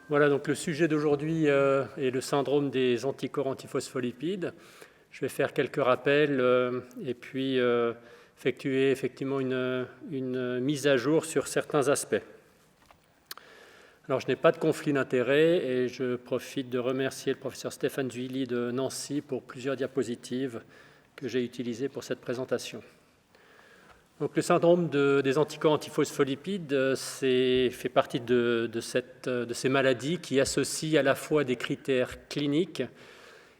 Voilà, donc le sujet d'aujourd'hui est le syndrome des anticorps antiphospholipides. Je vais faire quelques rappels et puis effectuer effectivement une mise à jour sur certains aspects. Alors, je n'ai pas de conflit d'intérêts et je profite de remercier le professeur Stéphane Zuilly de Nancy pour plusieurs diapositives que j'ai utilisées pour cette présentation. Donc, le syndrome des anticorps antiphospholipides fait partie de ces maladies qui associent à la fois des critères cliniques,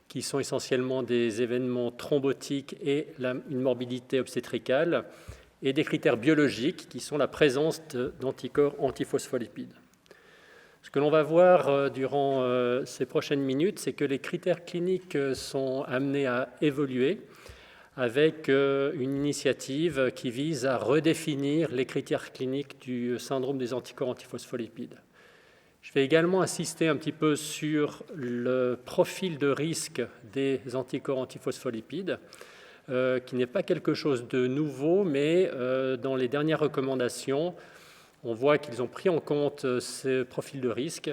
qui sont essentiellement des événements thrombotiques et une morbidité obstétricale, et des critères biologiques, qui sont la présence d'anticorps antiphospholipides. Ce que l'on va voir durant ces prochaines minutes, c'est que les critères cliniques sont amenés à évoluer avec une initiative qui vise à redéfinir les critères cliniques du syndrome des anticorps antiphospholipides. Je vais également insister un petit peu sur le profil de risque des anticorps antiphospholipides, qui n'est pas quelque chose de nouveau, mais dans les dernières recommandations, on voit qu'ils ont pris en compte ce profil de risque,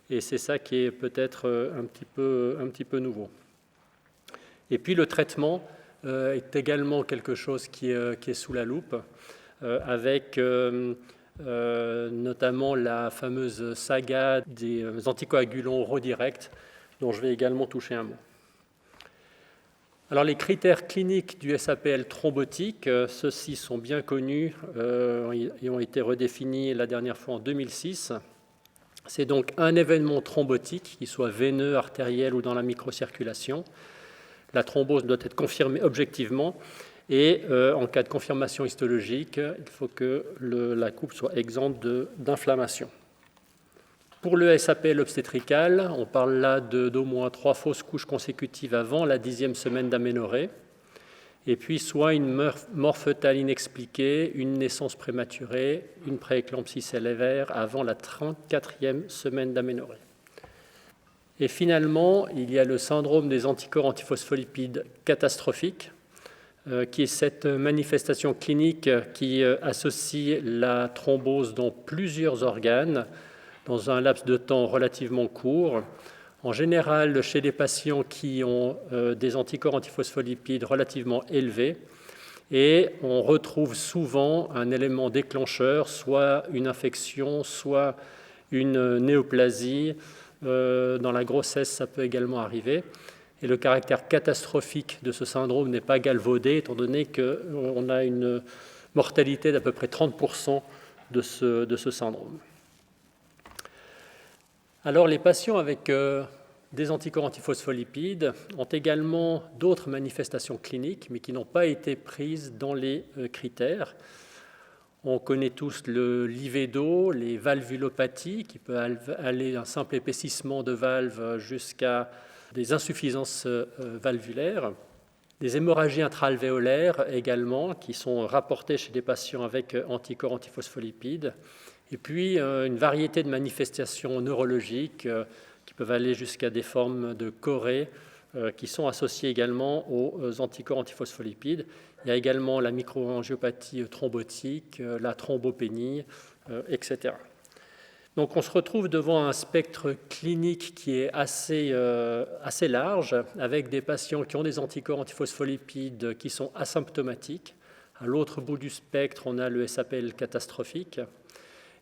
et c'est ça qui est peut-être un petit peu nouveau. Et puis le traitement est également quelque chose qui est sous la loupe, avec notamment la fameuse saga des anticoagulants oraux directs, dont je vais également toucher un mot. Alors, les critères cliniques du SAPL thrombotique, ceux-ci sont bien connus et ont été redéfinis la dernière fois en 2006. C'est donc un événement thrombotique, qu'il soit veineux, artériel ou dans la microcirculation. La thrombose doit être confirmée objectivement et en cas de confirmation histologique, il faut que la coupe soit exempte d'inflammation. Pour le SAPL obstétrical, on parle là d'au moins 3 fausses couches consécutives avant la 10e semaine d'aménorrhée, et puis soit une mort fœtale inexpliquée, une naissance prématurée, une prééclampsie sévère avant la 34e semaine d'aménorrhée. Et finalement, il y a le syndrome des anticorps antiphospholipides catastrophiques, qui est cette manifestation clinique qui associe la thrombose dans plusieurs organes, dans un laps de temps relativement court, en général chez des patients qui ont des anticorps antiphospholipides relativement élevés, et on retrouve souvent un élément déclencheur, soit une infection, soit une néoplasie. Dans la grossesse, ça peut également arriver. Et le caractère catastrophique de ce syndrome n'est pas galvaudé, étant donné qu'on a une mortalité d'à peu près 30% de ce syndrome. Alors, les patients avec des anticorps antiphospholipides ont également d'autres manifestations cliniques, mais qui n'ont pas été prises dans les critères. On connaît tous le livédo, les valvulopathies, qui peuvent aller d'un simple épaississement de valve jusqu'à des insuffisances valvulaires. Des hémorragies intra-alvéolaires également, qui sont rapportées chez des patients avec anticorps antiphospholipides. Et puis, une variété de manifestations neurologiques qui peuvent aller jusqu'à des formes de chorée qui sont associées également aux anticorps antiphospholipides. Il y a également la microangiopathie thrombotique, la thrombopénie, etc. Donc, on se retrouve devant un spectre clinique qui est assez large, avec des patients qui ont des anticorps antiphospholipides qui sont asymptomatiques. À l'autre bout du spectre, on a le SAPL catastrophique.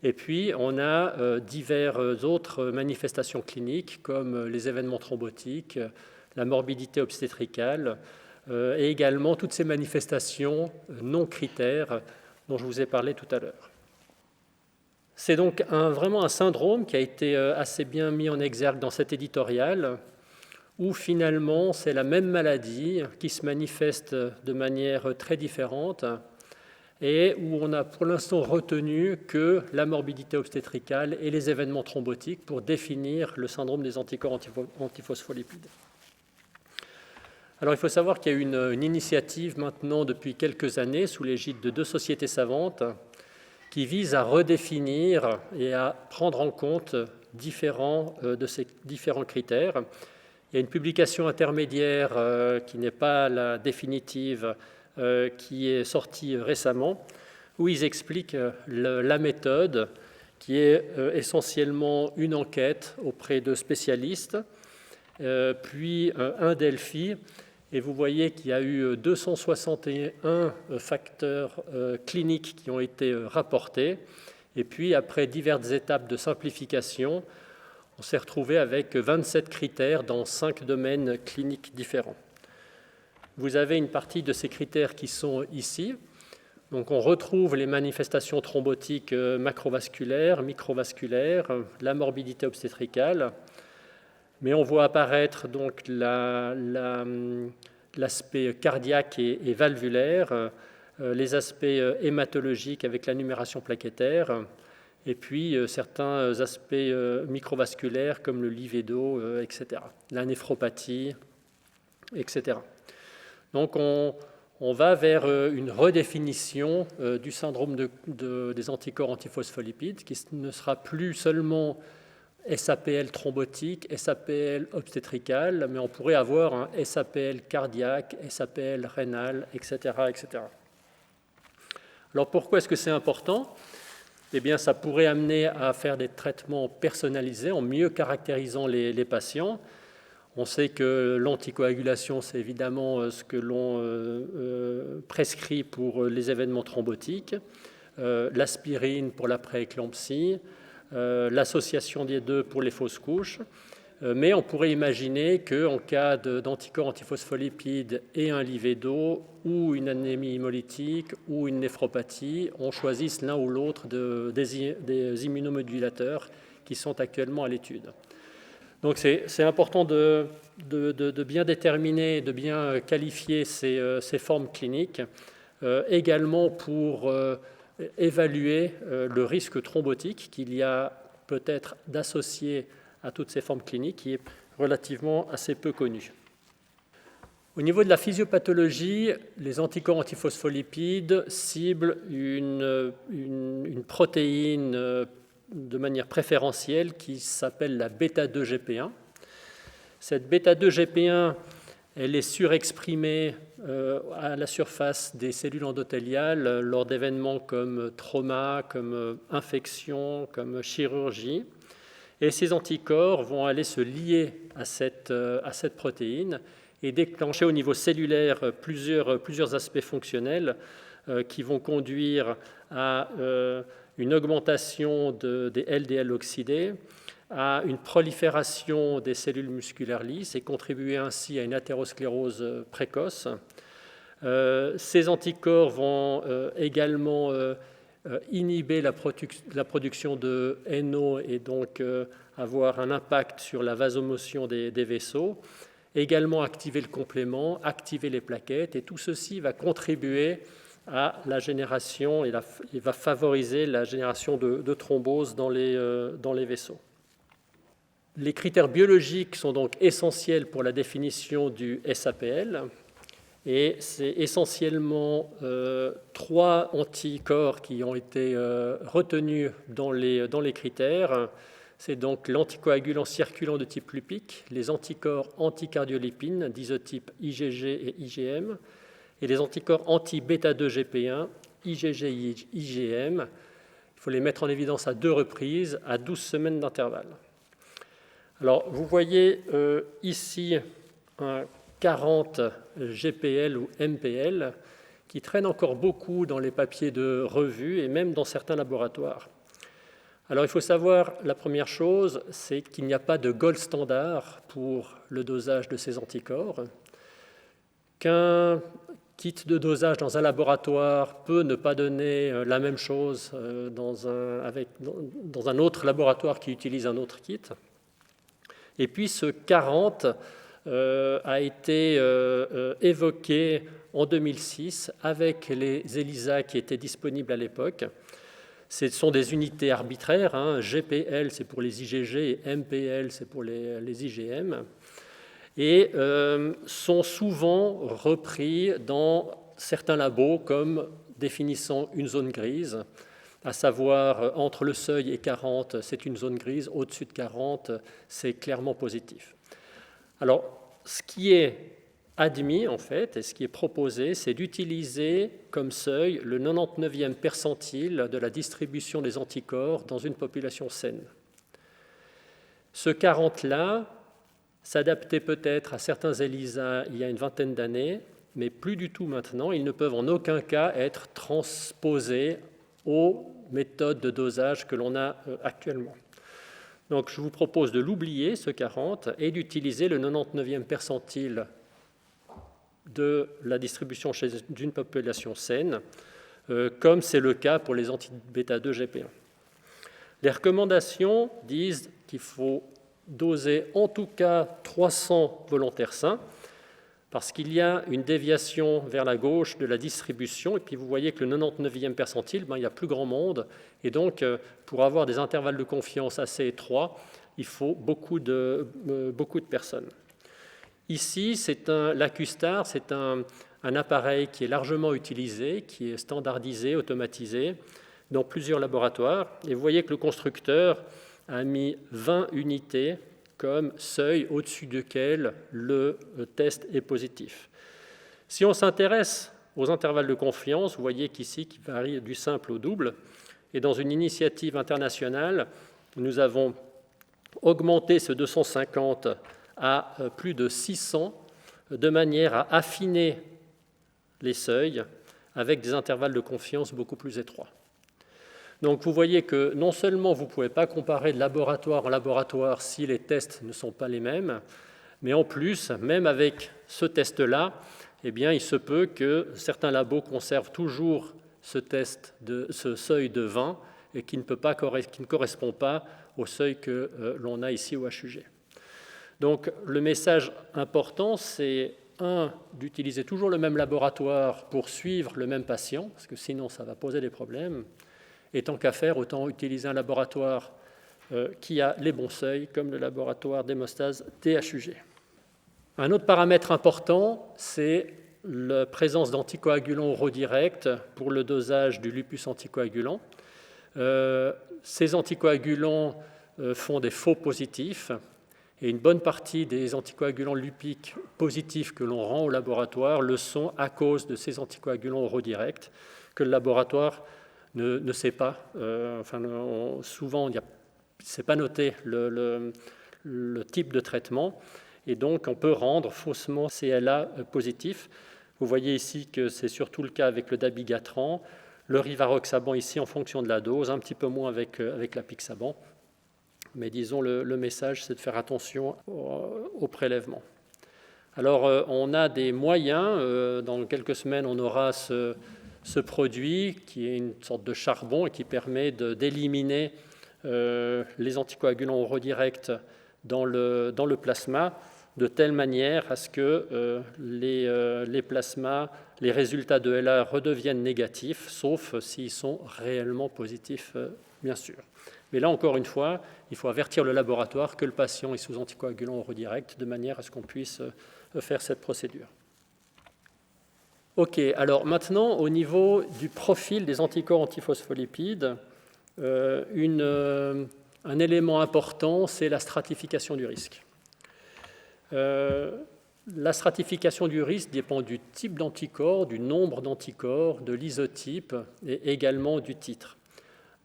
Et puis, on a diverses autres manifestations cliniques, comme les événements thrombotiques, la morbidité obstétricale, et également toutes ces manifestations non critères dont je vous ai parlé tout à l'heure. C'est donc vraiment un syndrome qui a été assez bien mis en exergue dans cet éditorial, où finalement, c'est la même maladie qui se manifeste de manière très différente, et où on a pour l'instant retenu que la morbidité obstétricale et les événements thrombotiques pour définir le syndrome des anticorps antiphospholipides. Alors il faut savoir qu'il y a une initiative maintenant depuis quelques années sous l'égide de 2 sociétés savantes qui vise à redéfinir et à prendre en compte de ces différents critères. Il y a une publication intermédiaire qui n'est pas la définitive, qui est sorti récemment, où ils expliquent la méthode qui est essentiellement une enquête auprès de spécialistes, puis un Delphi. Et vous voyez qu'il y a eu 261 facteurs cliniques qui ont été rapportés. Et puis, après diverses étapes de simplification, on s'est retrouvé avec 27 critères dans 5 domaines cliniques différents. Vous avez une partie de ces critères qui sont ici. Donc, on retrouve les manifestations thrombotiques macrovasculaires, microvasculaires, la morbidité obstétricale. Mais on voit apparaître donc l'aspect cardiaque et valvulaire, les aspects hématologiques avec la numération plaquettaire, et puis certains aspects microvasculaires comme le livédo, etc., la néphropathie, etc. Donc on va vers une redéfinition du syndrome des anticorps antiphospholipides qui ne sera plus seulement SAPL thrombotique, SAPL obstétrical, mais on pourrait avoir un SAPL cardiaque, SAPL rénal, etc., etc. Alors pourquoi est-ce que c'est important ? Eh bien, ça pourrait amener à faire des traitements personnalisés en mieux caractérisant les patients. On sait que l'anticoagulation, c'est évidemment ce que l'on prescrit pour les événements thrombotiques, l'aspirine pour la prééclampsie, l'association des deux pour les fausses couches, mais on pourrait imaginer qu'en cas d'anticorps antiphospholipides et un livédo ou une anémie hémolytique ou une néphropathie, on choisisse l'un ou l'autre des immunomodulateurs qui sont actuellement à l'étude. Donc c'est important de bien déterminer, de bien qualifier ces formes cliniques, également pour évaluer le risque thrombotique qu'il y a peut-être d'associer à toutes ces formes cliniques, qui est relativement assez peu connu. Au niveau de la physiopathologie, les anticorps antiphospholipides ciblent une protéine de manière préférentielle qui s'appelle la bêta-2-GP1. Cette bêta-2-GP1, elle est surexprimée à la surface des cellules endothéliales lors d'événements comme trauma, comme infection, comme chirurgie. Et ces anticorps vont aller se lier à cette protéine et déclencher au niveau cellulaire plusieurs aspects fonctionnels qui vont conduire à une augmentation des LDL oxydés, à une prolifération des cellules musculaires lisses et contribuer ainsi à une athérosclérose précoce. Ces anticorps vont également inhiber la production de NO et donc avoir un impact sur la vasomotion des vaisseaux, également activer le complément, activer les plaquettes, et tout ceci va contribuer à la génération et va favoriser la génération de thromboses dans les vaisseaux. Les critères biologiques sont donc essentiels pour la définition du SAPL. Et c'est essentiellement 3 anticorps qui ont été retenus dans les critères. C'est donc l'anticoagulant circulant de type lupique, les anticorps anticardiolipines d'isotype IgG et IgM, et les anticorps anti-bêta-2-GP1, IgG et IgM. Il faut les mettre en évidence à 2 reprises, à 12 semaines d'intervalle. Alors, vous voyez ici un 40 GPL ou MPL qui traînent encore beaucoup dans les papiers de revue et même dans certains laboratoires. Alors il faut savoir, la première chose, c'est qu'il n'y a pas de gold standard pour le dosage de ces anticorps, qu'un kit de dosage dans un laboratoire peut ne pas donner la même chose dans un autre laboratoire qui utilise un autre kit. Et puis ce 40 a été évoqué en 2006 avec les ELISA qui étaient disponibles à l'époque. Ce sont des unités arbitraires, hein. GPL c'est pour les IgG et MPL c'est pour les IgM, et sont souvent repris dans certains labos comme définissant une zone grise, à savoir entre le seuil et 40 c'est une zone grise, au-dessus de 40 c'est clairement positif. Alors, ce qui est admis, en fait, et ce qui est proposé, c'est d'utiliser comme seuil le 99e percentile de la distribution des anticorps dans une population saine. Ce 40-là s'adaptait peut-être à certains ELISA il y a une vingtaine d'années, mais plus du tout maintenant. Ils ne peuvent en aucun cas être transposés aux méthodes de dosage que l'on a actuellement. Donc je vous propose de l'oublier, ce 40, et d'utiliser le 99e percentile de la distribution d'une population saine, comme c'est le cas pour les anti-bêta-2 GP1. Les recommandations disent qu'il faut doser en tout cas 300 volontaires sains, parce qu'il y a une déviation vers la gauche de la distribution, et puis vous voyez que le 99e percentile, il y a plus grand monde, et donc pour avoir des intervalles de confiance assez étroits, il faut beaucoup de personnes. Ici, l'Acustar, c'est un appareil qui est largement utilisé, qui est standardisé, automatisé, dans plusieurs laboratoires, et vous voyez que le constructeur a mis 20 unités comme seuil au-dessus duquel le test est positif. Si on s'intéresse aux intervalles de confiance, vous voyez qu'ici, qui varient du simple au double, et dans une initiative internationale, nous avons augmenté ce 250 à plus de 600, de manière à affiner les seuils avec des intervalles de confiance beaucoup plus étroits. Donc vous voyez que non seulement vous ne pouvez pas comparer de laboratoire en laboratoire si les tests ne sont pas les mêmes, mais en plus, même avec ce test-là, il se peut que certains labos conservent toujours ce seuil de 20 et qui ne correspond pas au seuil que l'on a ici au HUG. Donc le message important, c'est d'utiliser toujours le même laboratoire pour suivre le même patient, parce que sinon ça va poser des problèmes. Et tant qu'à faire, autant utiliser un laboratoire qui a les bons seuils, comme le laboratoire d'hémostase THUG. Un autre paramètre important, c'est la présence d'anticoagulants oraux directs pour le dosage du lupus anticoagulant. Ces anticoagulants font des faux positifs, et une bonne partie des anticoagulants lupiques positifs que l'on rend au laboratoire le sont à cause de ces anticoagulants oraux directs que le laboratoire ne sait pas. Souvent, ce n'est pas noté le type de traitement, et donc on peut rendre faussement CLA positif. Vous voyez ici que c'est surtout le cas avec le dabigatran, le rivaroxaban ici en fonction de la dose, un petit peu moins avec l'apixaban. Mais disons, le message, c'est de faire attention au prélèvement. Alors, on a des moyens. Dans quelques semaines, on aura ce produit qui est une sorte de charbon et qui permet d'éliminer les anticoagulants oraux directs dans le plasma, de telle manière à ce que les plasmas, les résultats de LA redeviennent négatifs, sauf s'ils sont réellement positifs, bien sûr. Mais là, encore une fois, il faut avertir le laboratoire que le patient est sous anticoagulant oraux direct, de manière à ce qu'on puisse faire cette procédure. OK, alors maintenant, au niveau du profil des anticorps antiphospholipides, un élément important, c'est la stratification du risque. La stratification du risque dépend du type d'anticorps, du nombre d'anticorps, de l'isotype et également du titre.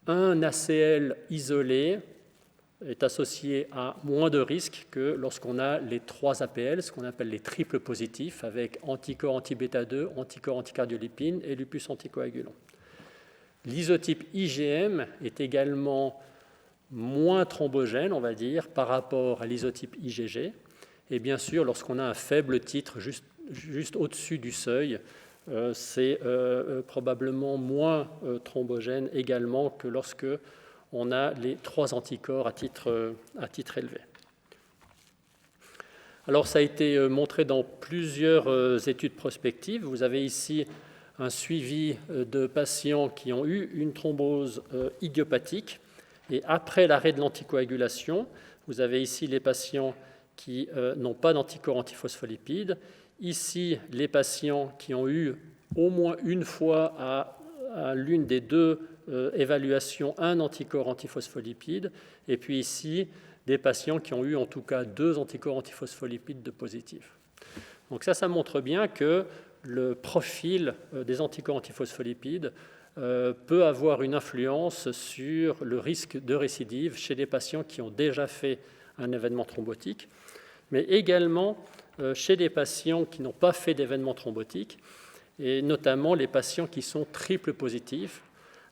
Un ACL isolé est associé à moins de risque que lorsqu'on a les 3 APL, ce qu'on appelle les triples positifs, avec anticorps anti-bêta-2, anticorps anticardiolipine et lupus anticoagulant. L'isotype IgM est également moins thrombogène, on va dire, par rapport à l'isotype IgG. Et bien sûr, lorsqu'on a un faible titre juste au-dessus du seuil, c'est probablement moins thrombogène également que lorsque on a les 3 anticorps à titre élevé. Alors, ça a été montré dans plusieurs études prospectives. Vous avez ici un suivi de patients qui ont eu une thrombose idiopathique. Et après l'arrêt de l'anticoagulation, vous avez ici les patients qui n'ont pas d'anticorps antiphospholipides. Ici, les patients qui ont eu au moins une fois à l'une des 2 évaluations un anticorps antiphospholipide. Et puis ici, des patients qui ont eu en tout cas 2 anticorps antiphospholipides de positifs. Donc ça montre bien que le profil des anticorps antiphospholipides peut avoir une influence sur le risque de récidive chez des patients qui ont déjà fait un événement thrombotique, mais également chez des patients qui n'ont pas fait d'événement thrombotique, et notamment les patients qui sont triple positifs,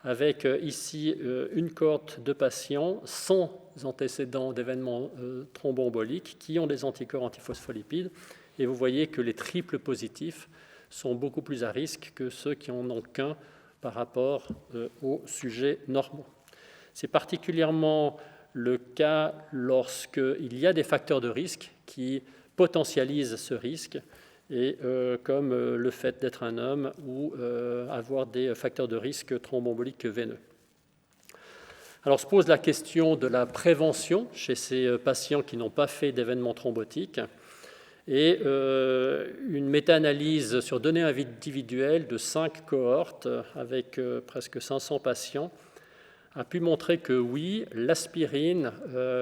avec ici une cohorte de patients sans antécédents d'événements thromboemboliques qui ont des anticorps antiphospholipides. Et vous voyez que les triples positifs sont beaucoup plus à risque que ceux qui n'en ont qu'un par rapport aux sujets normaux. C'est particulièrement le cas lorsqu'il y a des facteurs de risque qui potentialisent ce risque, et comme le fait d'être un homme ou avoir des facteurs de risque thromboemboliques veineux. Alors se pose la question de la prévention chez ces patients qui n'ont pas fait d'événements thrombotiques, et une méta-analyse sur données individuelles de 5 cohortes avec presque 500 patients a pu montrer que oui, l'aspirine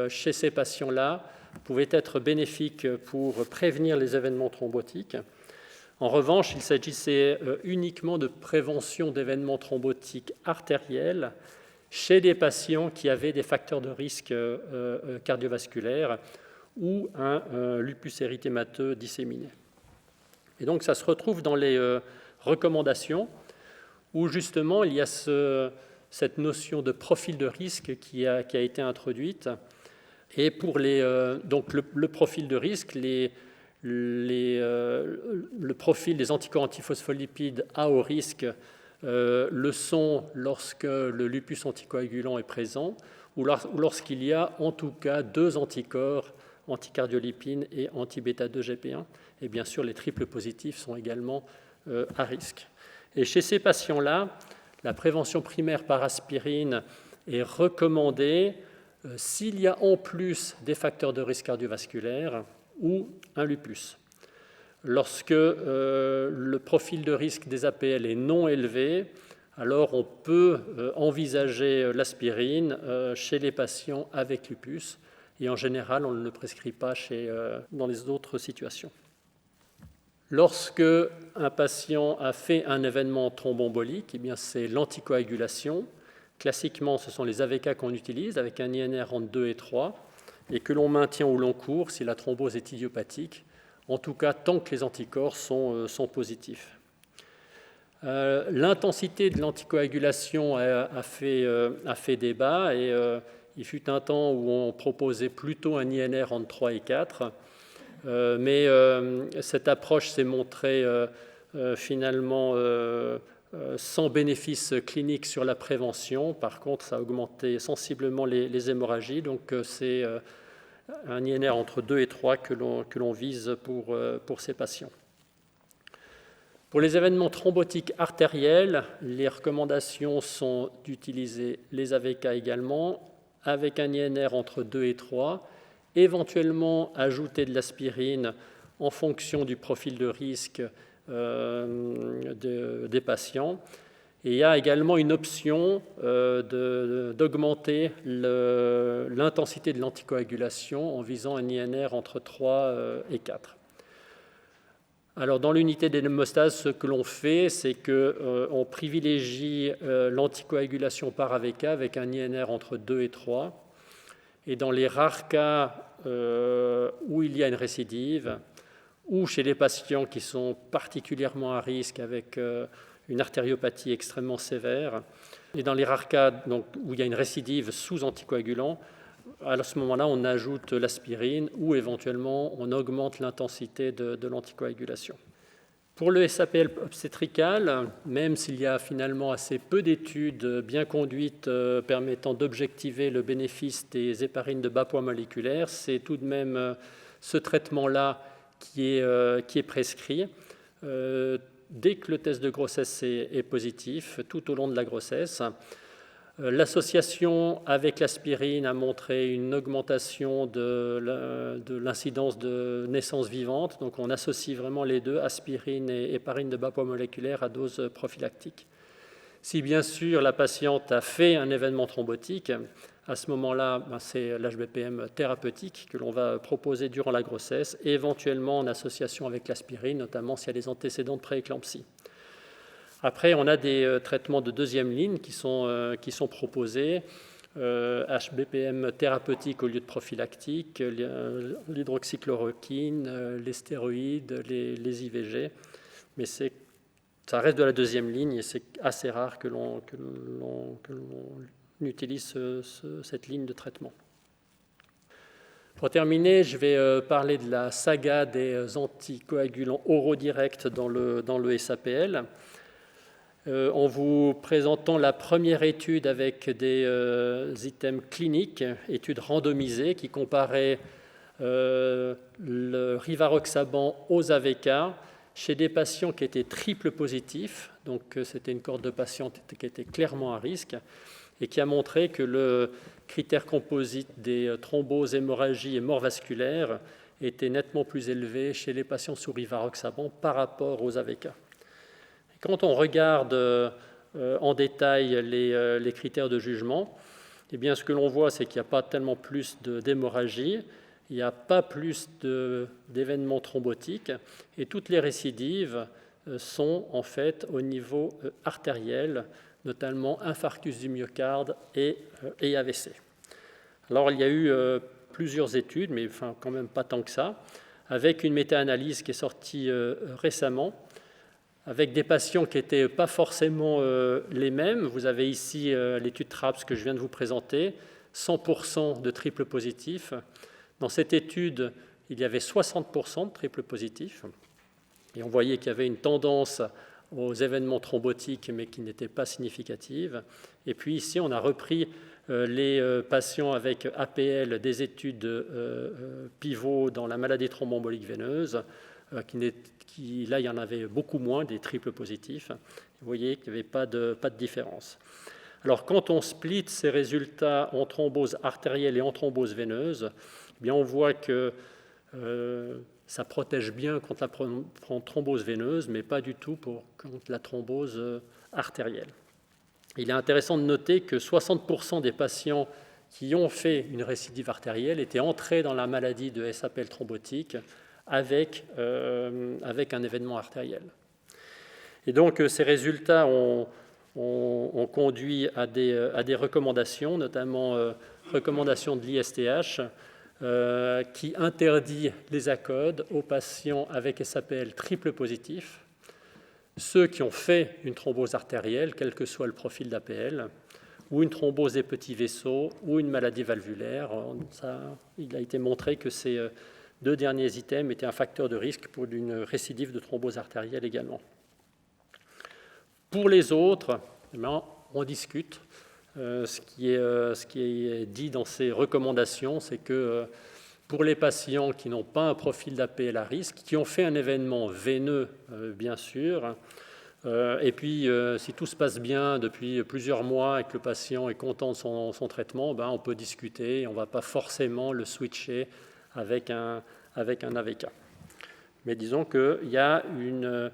chez ces patients-là pouvait être bénéfique pour prévenir les événements thrombotiques. En revanche, il s'agissait uniquement de prévention d'événements thrombotiques artériels chez des patients qui avaient des facteurs de risque cardiovasculaires ou un lupus érythémateux disséminé. Et donc ça se retrouve dans les recommandations où justement il y a cette notion de profil de risque qui a été introduite. Et pour donc le profil de risque, le profil des anticorps antiphospholipides à haut risque le sont lorsque le lupus anticoagulant est présent ou lorsqu'il y a en tout cas 2 anticorps anticardiolipine et anti-bêta-2-GP1. Et bien sûr, les triples positifs sont également à risque. Et chez ces patients-là, la prévention primaire par aspirine est recommandée s'il y a en plus des facteurs de risque cardiovasculaire ou un lupus. Lorsque le profil de risque des APL est non élevé, alors on peut envisager l'aspirine chez les patients avec lupus. Et en général, on ne le prescrit pas dans les autres situations. Lorsque un patient a fait un événement thromboembolique, eh bien c'est l'anticoagulation. Classiquement, ce sont les AVK qu'on utilise avec un INR entre 2 et 3 et que l'on maintient au long cours si la thrombose est idiopathique, en tout cas tant que les anticorps sont positifs. L'intensité de l'anticoagulation a fait débat et il fut un temps où on proposait plutôt un INR entre 3 et 4, mais cette approche s'est montrée finalement sans bénéfice clinique sur la prévention. Par contre, ça a augmenté sensiblement les hémorragies, donc c'est un INR entre 2 et 3 que l'on vise pour ces patients. Pour les événements thrombotiques artériels, les recommandations sont d'utiliser les AVK également, avec un INR entre 2 et 3, éventuellement ajouter de l'aspirine en fonction du profil de risque des patients. Et il y a également une option d'augmenter l'intensité de l'anticoagulation en visant un INR entre 3 et 4. Alors, dans l'unité d'hémostase, ce que l'on fait, c'est qu'on privilégie l'anticoagulation par AVK avec un INR entre 2 et 3. Et dans les rares cas où il y a une récidive, ou chez les patients qui sont particulièrement à risque avec une artériopathie extrêmement sévère, et dans les rares cas donc, où il y a une récidive sous anticoagulant, à ce moment-là, on ajoute l'aspirine ou éventuellement on augmente l'intensité de l'anticoagulation. Pour le SAPL obstétrical, même s'il y a finalement assez peu d'études bien conduites permettant d'objectiver le bénéfice des héparines de bas poids moléculaire, c'est tout de même ce traitement-là qui est prescrit. Dès que le test de grossesse est positif, tout au long de la grossesse. L'association avec l'aspirine a montré une augmentation de l'incidence de naissance vivante. Donc on associe vraiment les deux, aspirine et héparine de bas poids moléculaire, à dose prophylactique. Si bien sûr la patiente a fait un événement thrombotique, À ce moment-là, c'est l'HBPM thérapeutique que l'on va proposer durant la grossesse, et éventuellement en association avec l'aspirine, notamment s'il y a des antécédents de prééclampsie. Après, on a des traitements de deuxième ligne qui sont proposés, HBPM thérapeutique au lieu de prophylactique, l'hydroxychloroquine, les stéroïdes, les IVG, mais ça reste de la deuxième ligne et c'est assez rare que l'on utilise cette ligne de traitement. Pour terminer, je vais parler de la saga des anticoagulants oraux directs dans le SAPL. En vous présentant la première étude avec des items cliniques, étude randomisée qui comparait le rivaroxaban aux AVK chez des patients qui étaient triple positifs, donc c'était une cohorte de patients qui étaient clairement à risque, et qui a montré que le critère composite des thromboses, hémorragies et morts vasculaires était nettement plus élevé chez les patients sous rivaroxaban par rapport aux AVK. Quand on regarde en détail les critères de jugement, eh bien, ce que l'on voit, c'est qu'il n'y a pas tellement plus d'hémorragie, il n'y a pas plus d'événements thrombotiques, et toutes les récidives sont en fait au niveau artériel, notamment infarctus du myocarde et AVC. Alors, il y a eu plusieurs études, mais quand même pas tant que ça, avec une méta-analyse qui est sortie récemment, avec des patients qui n'étaient pas forcément les mêmes. Vous avez ici l'étude TRAPS que je viens de vous présenter, 100% de triple positifs. Dans cette étude, il y avait 60% de triple positifs. Et on voyait qu'il y avait une tendance aux événements thrombotiques, mais qui n'était pas significative. Et puis ici, on a repris les patients avec APL des études pivot dans la maladie thromboembolique veineuse, là, il y en avait beaucoup moins, des triples positifs. Vous voyez qu'il n'y avait pas de différence. Alors, quand on split ces résultats en thrombose artérielle et en thrombose veineuse, eh bien, on voit que ça protège bien contre la thrombose veineuse, mais pas du tout contre la thrombose artérielle. Il est intéressant de noter que 60% des patients qui ont fait une récidive artérielle étaient entrés dans la maladie de SAPL thrombotique avec un événement artériel. Et donc, ces résultats ont conduit à des recommandations, notamment recommandations de l'ISTH, qui interdit les ACOD aux patients avec SAPL triple positif, ceux qui ont fait une thrombose artérielle, quel que soit le profil d'APL, ou une thrombose des petits vaisseaux, ou une maladie valvulaire. Il a été montré que ces deux derniers items étaient un facteur de risque pour une récidive de thrombose artérielle également. Pour les autres, on discute. Ce qui est dit dans ces recommandations, c'est que pour les patients qui n'ont pas un profil d'APL à risque, qui ont fait un événement veineux, bien sûr, et puis si tout se passe bien depuis plusieurs mois et que le patient est content de son traitement, on peut discuter, on ne va pas forcément le switcher avec un AVK. Mais disons qu'il y a une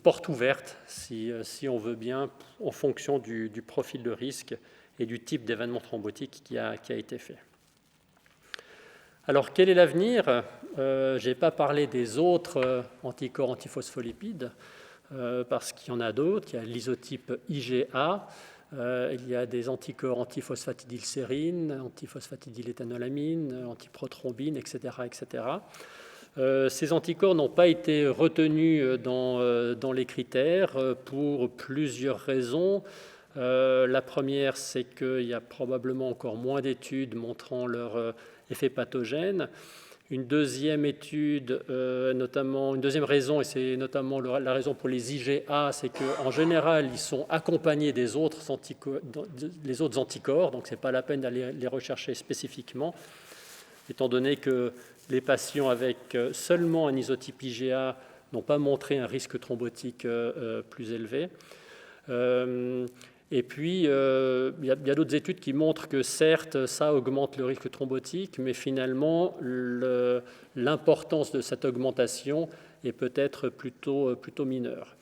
porte ouverte, si on veut bien, en fonction du profil de risque et du type d'événement thrombotique qui a été fait. Alors, quel est l'avenir ? Je n'ai pas parlé des autres anticorps antiphospholipides, parce qu'il y en a d'autres. Il y a l'isotype IgA, il y a des anticorps antiphosphatidylsérine, antiphosphatidylethanolamine, antiprothrombine, etc., etc. Ces anticorps n'ont pas été retenus dans les critères pour plusieurs raisons. La première, c'est qu'il y a probablement encore moins d'études montrant leur effet pathogène. Une deuxième étude, une deuxième raison, et c'est notamment la raison pour les IgA, c'est qu'en général, ils sont accompagnés des autres anticorps, donc ce n'est pas la peine d'aller les rechercher spécifiquement, étant donné que les patients avec seulement un isotype IgA n'ont pas montré un risque thrombotique plus élevé. Et puis, il y a d'autres études qui montrent que certes, ça augmente le risque thrombotique, mais finalement, l'importance de cette augmentation est peut-être plutôt mineure.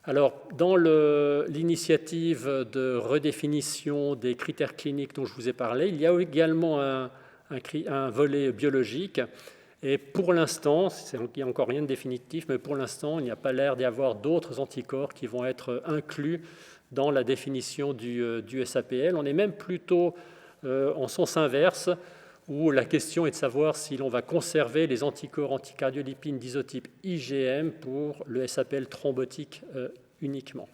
Alors, dans l'initiative de redéfinition des critères cliniques dont je vous ai parlé, il y a également un volet biologique. Et pour l'instant, il n'y a encore rien de définitif, mais pour l'instant, il n'y a pas l'air d'y avoir d'autres anticorps qui vont être inclus dans la définition du SAPL. On est même plutôt en sens inverse, où la question est de savoir si l'on va conserver les anticorps anticardiolipines d'isotype IgM pour le SAPL thrombotique uniquement.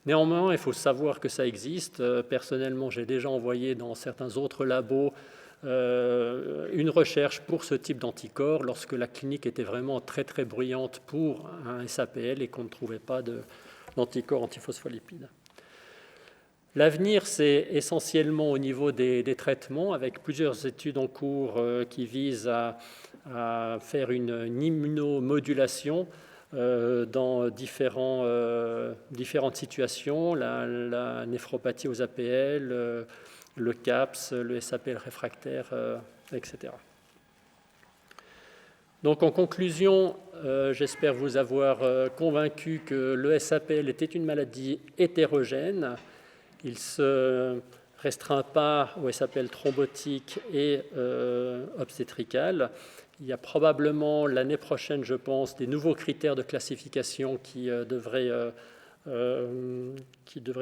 Néanmoins, il faut savoir que ça existe. Personnellement, j'ai déjà envoyé dans certains autres labos une recherche pour ce type d'anticorps lorsque la clinique était vraiment très très bruyante pour un SAPL et qu'on ne trouvait pas d'anticorps antiphospholipides. L'avenir, c'est essentiellement au niveau des traitements, avec plusieurs études en cours qui visent à faire une immunomodulation dans différentes situations, la néphropathie aux APL, le CAPS, le SAPL réfractaire, etc. Donc en conclusion, j'espère vous avoir convaincu que le SAPL était une maladie hétérogène. Il ne se restreint pas au SAPL thrombotique et obstétrical. Il y a probablement l'année prochaine, je pense, des nouveaux critères de classification qui devraient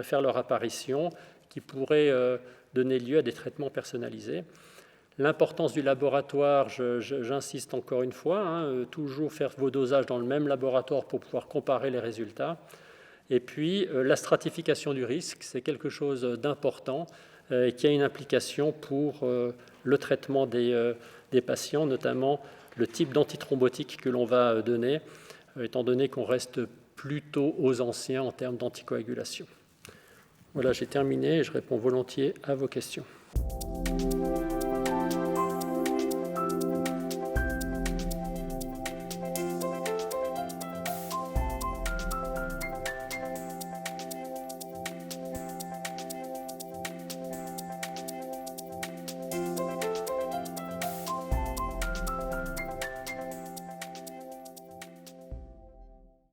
faire leur apparition, qui pourraient donner lieu à des traitements personnalisés. L'importance du laboratoire, j'insiste encore une fois, toujours faire vos dosages dans le même laboratoire pour pouvoir comparer les résultats. Et puis, la stratification du risque, c'est quelque chose d'important qui a une implication pour le traitement des patients, notamment le type d'antithrombotique que l'on va donner, étant donné qu'on reste plutôt aux anciens en termes d'anticoagulation. Voilà, j'ai terminé et je réponds volontiers à vos questions.